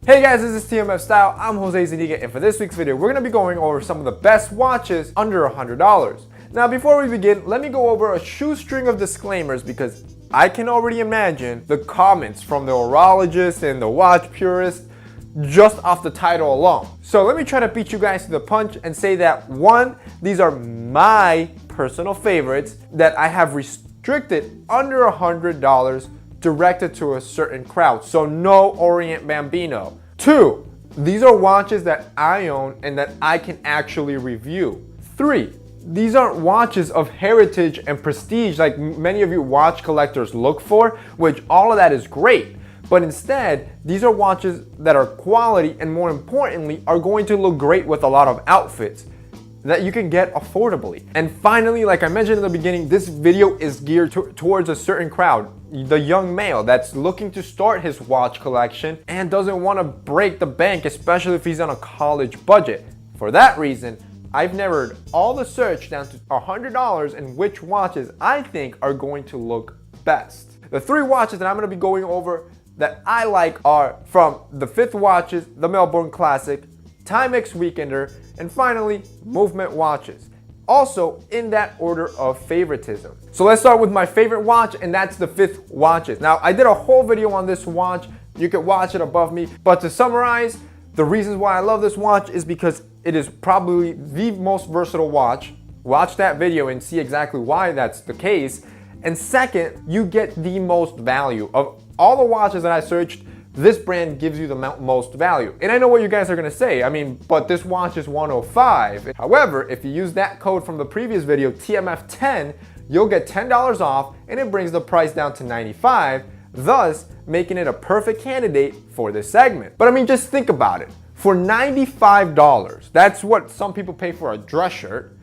Hey guys, this is TMF Style. I'm Jose Zuniga, and for this week's video, we're going to be going over some of the best watches under $100. Now, before we begin, let me go over a shoestring of disclaimers because I can already imagine the comments from the horologists and the watch purists just off the title alone. So let me try to beat you guys to the punch and say that one, these are my personal favorites that I have restricted under $100 directed to a certain crowd. So no Orient Bambino. Two, these are watches that I own and that I can actually review. Three, these aren't watches of heritage and prestige like many of you watch collectors look for, which all of that is great. But instead, these are watches that are quality and more importantly, are going to look great with a lot of outfits that you can get affordably. And finally, like I mentioned in the beginning, this video is geared towards a certain crowd, the young male that's looking to start his watch collection and doesn't want to break the bank, especially if he's on a college budget. For that reason, I've narrowed all the search down to $100 and which watches I think are going to look best. The three watches that I'm going to be going over that I like are from the Fifth Watches, the Melbourne Classic, Timex Weekender, and finally, Movement watches. Also in that order of favoritism. So let's start with my favorite watch, and that's the Fifth Watches. Now, I did a whole video on this watch. You can watch it above me. But to summarize, the reasons why I love this watch is because it is probably the most versatile watch. Watch that video and see exactly why that's the case. And second, you get the most value. Of all the watches that I searched, this brand gives you the most value. And I know what you guys are gonna say. I mean, but this watch is $105. However, if you use that code from the previous video, TMF10, you'll get $10 off and it brings the price down to $95, thus making it a perfect candidate for this segment. But I mean, just think about it. For $95, that's what some people pay for a dress shirt,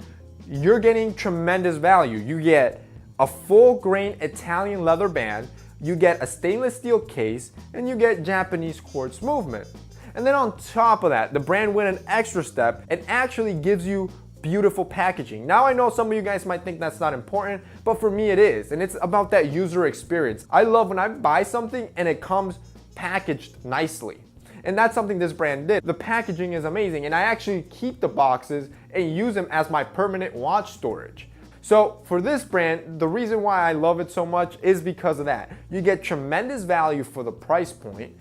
you're getting tremendous value. You get a full grain Italian leather band, you get a stainless steel case, and you get Japanese quartz movement. And then on top of that, the brand went an extra step and actually gives you beautiful packaging. Now I know some of you guys might think that's not important, but for me it is, and it's about that user experience. I love when I buy something and it comes packaged nicely. And that's something this brand did. The packaging is amazing, and I actually keep the boxes and use them as my permanent watch storage. So for this brand, the reason why I love it so much is because of that. You get tremendous value for the price point,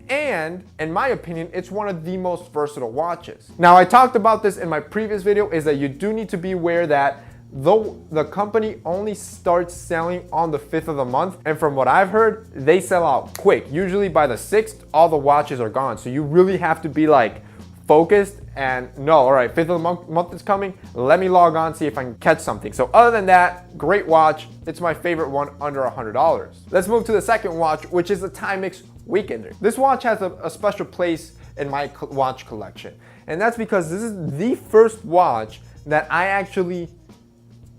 and in my opinion, it's one of the most versatile watches. Now, I talked about this in my previous video, is that you do need to be aware that though the company only starts selling on the 5th of the month, and from what I've heard, they sell out quick. Usually by the 6th, all the watches are gone. So you really have to be like focused and no, all right, 5th of the month is coming, let me log on, see if I can catch something. So other than that, great watch. It's my favorite one under $100. Let's move to the second watch, which is the Timex Weekender. This watch has a special place in my watch collection. And that's because this is the first watch that I actually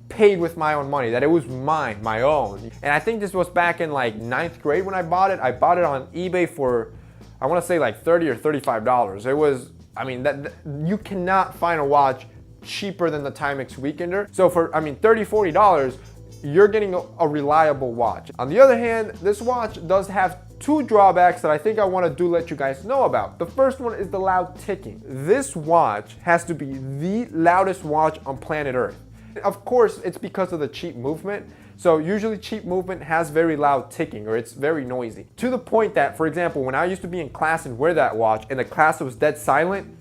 paid with my own money, that it was mine, my own. And I think this was back in like 9th grade when I bought it. I bought it on eBay for, I wanna say like $30 or $35. It was, I mean, you cannot find a watch cheaper than the Timex Weekender. So for, I mean, $30, $40, you're getting a reliable watch. On the other hand, this watch does have two drawbacks that I think I want to let you guys know about. The first one is the loud ticking. This watch has to be the loudest watch on planet Earth. Of course, it's because of the cheap movement. So usually cheap movement has very loud ticking, or it's very noisy. To the point that, for example, when I used to be in class and wear that watch and the class was dead silent,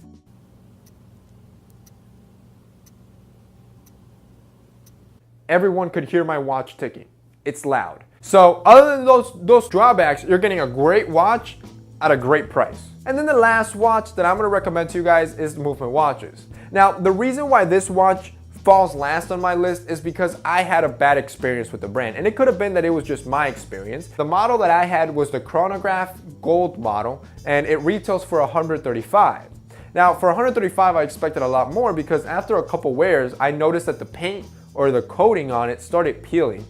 everyone could hear my watch ticking. It's loud. So other than those drawbacks, you're getting a great watch at a great price. And then the last watch that I'm gonna recommend to you guys is Movement watches. Now, the reason why this watch falls last on my list is because I had a bad experience with the brand, and it could have been that it was just my experience. The model that I had was the Chronograph Gold model, and it retails for $135. Now, for $135, I expected a lot more because after a couple wears, I noticed that the paint or the coating on it started peeling.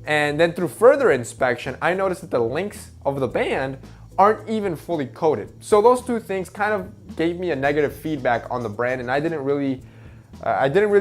And then through further inspection, I noticed that the links of the band aren't even fully coated. So those two things kind of gave me a negative feedback on the brand, and I didn't really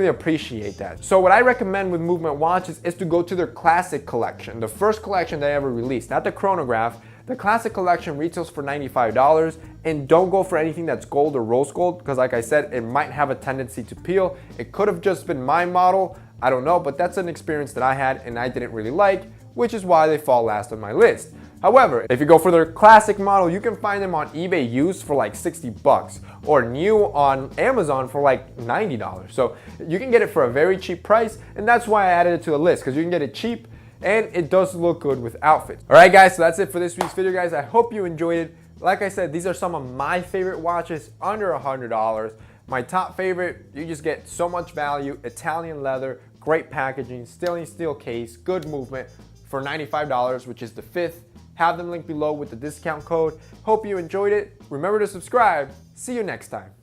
appreciate that. So what I recommend with Movement watches is to go to their classic collection, the first collection they ever released, not the Chronograph. The Classic Collection retails for $95, and don't go for anything that's gold or rose gold because like I said, it might have a tendency to peel. It could have just been my model, I don't know, but that's an experience that I had and I didn't really like, which is why they fall last on my list. However, if you go for their classic model, you can find them on eBay used for like 60 bucks or new on Amazon for like $90. So you can get it for a very cheap price, and that's why I added it to the list because you can get it cheap and it does look good with outfits. All right, guys, so that's it for this week's video, guys. I hope you enjoyed it. Like I said, these are some of my favorite watches under $100. My top favorite, you just get so much value, Italian leather, great packaging, stainless steel case, good movement for $95, which is the fifth. Have them linked below with the discount code. Hope you enjoyed it. Remember to subscribe. See you next time.